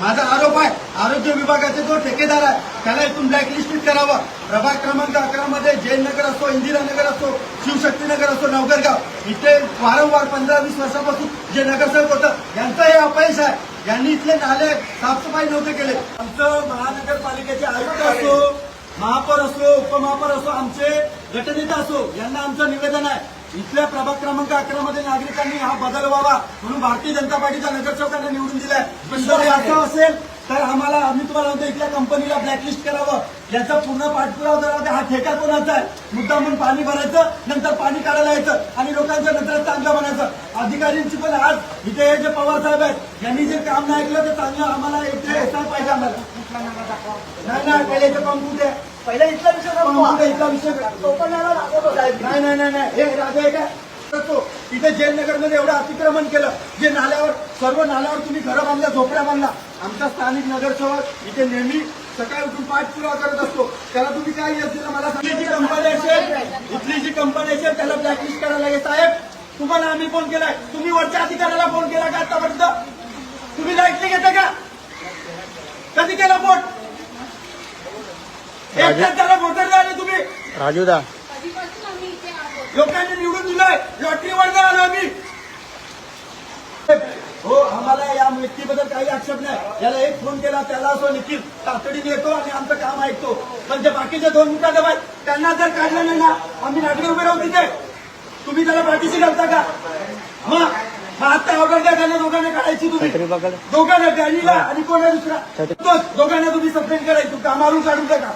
माझा आरोप आहे आरोग्य विभागाचे जो ठेकेदार आहे त्याला इथून ब्लॅकलिस्टेड करावं। प्रभाग क्रमांक 11 मध्ये जयनगर असो, इंदिरानगर असो, शिवशक्तीनगर असो, नवगरगाव इथे वारंवार 15-20 वर्षापासून जे नगरसेवक होतं यांचं हे अपयश आहे। यांनी इथले नाले साफसफाई नव्हते केले। आमचं महानगरपालिकेचे आयुक्त असो, महापौर असो, उपमहापौर असो, आमचे गटनेता असो, यांना आमचं निवेदन आहे इथल्या प्रभाग क्रमांक 11 मध्ये नागरिकांनी हा बदल व्हावा म्हणून भारतीय जनता पार्टीच्या नगरसेवकांना निवडून दिलाय। पण जर असं असेल तर आम्ही तुम्हाला म्हणतो इथल्या कंपनीला ब्लॅकलिस्ट करावं, याचा पूर्ण पाठपुरावा करावा। हा ठेका कोणाचा आहे? मुद्दा म्हणून पाणी भरायचं, नंतर पाणी काढायला यायचं आणि लोकांच्या नजरेत चांगलं बनायचं। अधिकाऱ्यांची पण आज इथे हे जे पवार साहेब आहेत यांनी जे काम नाही ऐकलं तर चांगलं आम्हाला इथे येताना पाहिजे। आम्हाला नाही पहिले इथे पंप द्या, पहिला इथला विषय इथला विषय नाही हे राजा आहे काय इथे जयनगरमध्ये एवढं अतिक्रमण केलं, जे नाल्यावर सर्व नाल्यावर तुम्ही घरं बांधल्या, झोपड्या बांधला। आमचा स्थानिक नगरसेवक इथे नेहमी सकाळी उठून पाठपुरावा करत असतो, त्याला तुम्ही काय येत मला जी कंपनी असेल इथली जी कंपनी असेल त्याला ब्लॅकलिस्ट करायला लागेल। साहेब तुम्हाला आम्ही फोन केलाय, तुम्ही वरच्या अधिकाऱ्याला फोन केला का आतापर्यंत? तुम्ही लाईटली घेता का? कधी केला फोन? त्याला वोटर झाले तुम्ही राजूदा लोकांनी निवडून दिलंय, लॉटरीवर आलो आम्ही। हो आम्हाला या व्यक्तीबद्दल काही आक्षेप नाही, याला एक फोन केला त्याला असो निखिल तातडीने येतो आणि आमचं काम ऐकतो। पण जे बाकीचे 2 मुकादम आहेत त्यांना जर काढलं नाही ना आम्ही नागरिक उभे राहू तिथे, तुम्ही त्याला पाठीशी घालता का? मग आता अवघड त्यांना दोघांना काढायची, तुम्ही दोघांना डॅनीला आणि कोणा दुसरा दोघांना तुम्ही सस्पेंड करायची, कामावरून काढून टाका।